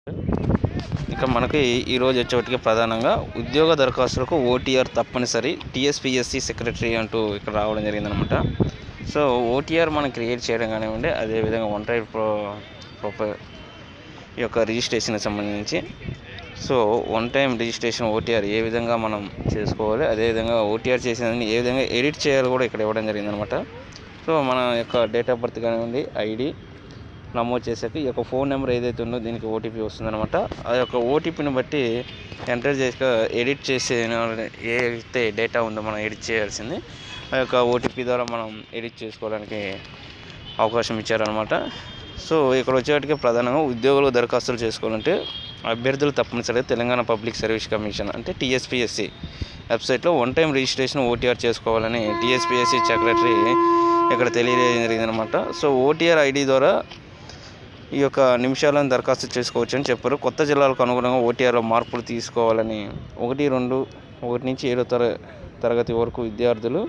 ఇక మనకి ఈరోజు వచ్చేటికి ప్రధానంగా ఉద్యోగ దరఖాస్తులకు ఓటీఆర్ తప్పనిసరి టీఎస్పీఎస్సీ సెక్రటరీ అంటూ ఇక్కడ రావడం జరిగిందనమాట. సో ఓటీఆర్ మనం క్రియేట్ చేయడం కానివ్వండి, అదేవిధంగా వన్ టైప్ ప్రొఫైల్ ఈ యొక్క రిజిస్ట్రేషన్కి సంబంధించి so one time registration OTR ఏ విధంగా మనం చేసుకోవాలి, అదేవిధంగా ఓటీఆర్ చేసేదాన్ని ఏ విధంగా ఎడిట్ చేయాలి కూడా ఇక్కడ ఇవ్వడం జరిగిందనమాట. సో మన యొక్క డేట్ ఆఫ్ బర్త్ కానివ్వండి, ఐడి నమోదు చేసాక ఈ యొక్క ఫోన్ నెంబర్ ఏదైతే ఉందో దీనికి ఓటీపీ వస్తుందన్నమాట. ఆ యొక్క ఓటీపీని బట్టి ఎంటర్ చేసాక ఎడిట్ చేసే ఏదైతే డేటా ఉందో మనం ఎడిట్ చేయాల్సింది ఆ యొక్క ఓటీపీ ద్వారా మనం ఎడిట్ చేసుకోవడానికి అవకాశం ఇచ్చారనమాట. సో ఇక్కడ వచ్చేటికి ప్రధానంగా ఉద్యోగులు దరఖాస్తులు చేసుకోవాలంటే అభ్యర్థులు తప్పనిసరిగా తెలంగాణ పబ్లిక్ సర్వీస్ కమిషన్ అంటే టీఎస్పీఎస్సీ వెబ్సైట్లో వన్ టైం రిజిస్ట్రేషన్ ఓటీఆర్ చేసుకోవాలని టీఎస్పీఎస్సీ సెక్రటరీ ఇక్కడ తెలియజేయడం జరిగిందనమాట. సో ఓటీఆర్ ఐడి ద్వారా ఈ యొక్క నిమిషాలను దరఖాస్తు చేసుకోవచ్చు అని చెప్పారు. కొత్త జిల్లాలకు అనుగుణంగా ఓటీఆర్లో మార్పులు తీసుకోవాలని 1 నుంచి 7 తరగతి వరకు విద్యార్థులు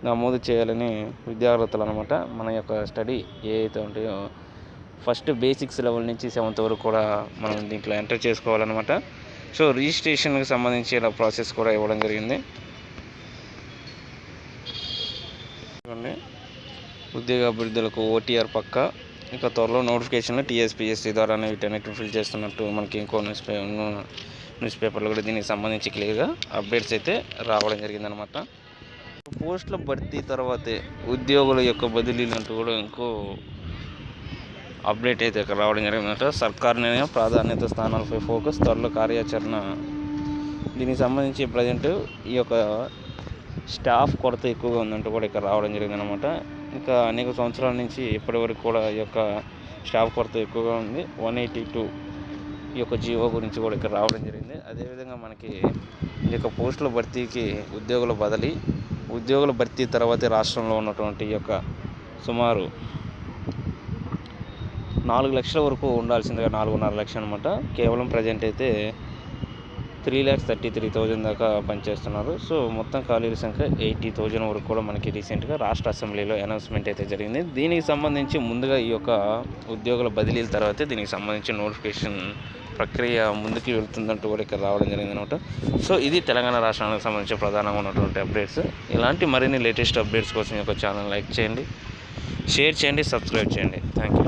నమోదు చేయాలని విద్యార్థులు అనమాట. మన యొక్క స్టడీ ఏదైతే ఉంటాయో ఫస్ట్ బేసిక్స్ లెవెల్ నుంచి 7th వరకు కూడా మనం దీంట్లో ఎంటర్ చేసుకోవాలన్నమాట. సో రిజిస్ట్రేషన్కి సంబంధించిన ప్రాసెస్ కూడా ఇవ్వడం జరిగింది. ఉద్యోగ అభ్యర్థులకు ఓటీఆర్ పక్క ఇక త్వరలో నోటిఫికేషన్లు టీఎస్పీఎస్సీ ద్వారానే వీటన్నిటిని ఫిల్ చేస్తున్నట్టు మనకి ఇంకో న్యూస్ పేపర్లో కూడా దీనికి సంబంధించి క్లియర్గా అప్డేట్స్ అయితే రావడం జరిగిందనమాట. పోస్టుల భర్తీ తర్వాతే ఉద్యోగుల యొక్క బదిలీలు అంటూ కూడా ఇంకో అప్డేట్ అయితే ఇక్కడ రావడం జరిగిందన్నమాట. సర్కారు నిర్ణయం ప్రాధాన్యత స్థానాలపై ఫోకస్, త్వరలో కార్యాచరణ. దీనికి సంబంధించి ప్రజెంట్ ఈ యొక్క స్టాఫ్ కొరత ఎక్కువగా ఉందంటూ కూడా ఇక్కడ రావడం జరిగిందనమాట. ఇంకా అనేక సంవత్సరాల నుంచి ఇప్పటి వరకు కూడా ఈ యొక్క స్టాఫ్ కొరత ఎక్కువగా ఉంది. 182 ఈ యొక్క జీవో గురించి కూడా ఇక్కడ రావడం జరిగింది. అదేవిధంగా మనకి ఈ యొక్క పోస్టుల భర్తీకి ఉద్యోగుల భర్తీ తర్వాతే రాష్ట్రంలో ఉన్నటువంటి ఈ యొక్క సుమారు 4 లక్షల వరకు ఉండాల్సిందిగా 4.5 లక్షలు అనమాట. కేవలం ప్రజెంట్ అయితే 3,33,000 దాకా పనిచేస్తున్నారు. సో మొత్తం ఖాళీల సంఖ్య 80,000 వరకు కూడా మనకి రీసెంట్గా రాష్ట్ర అసెంబ్లీలో అనౌన్స్మెంట్ అయితే జరిగింది. దీనికి సంబంధించి ముందుగా ఈ యొక్క ఉద్యోగుల బదిలీల తర్వాతే దీనికి సంబంధించి నోటిఫికేషన్ ప్రక్రియ ముందుకు వెళ్తుందంటూ కూడా ఇక్కడ రావడం జరిగిందనమాట. సో ఇది తెలంగాణ రాష్ట్రానికి సంబంధించి ప్రధానంగా ఉన్నటువంటి అప్డేట్స్. ఇలాంటి మరిన్ని లేటెస్ట్ అప్డేట్స్ కోసం ఈ యొక్క ఛానల్ లైక్ చేయండి, షేర్ చేయండి, సబ్స్క్రైబ్ చేయండి. Thank you.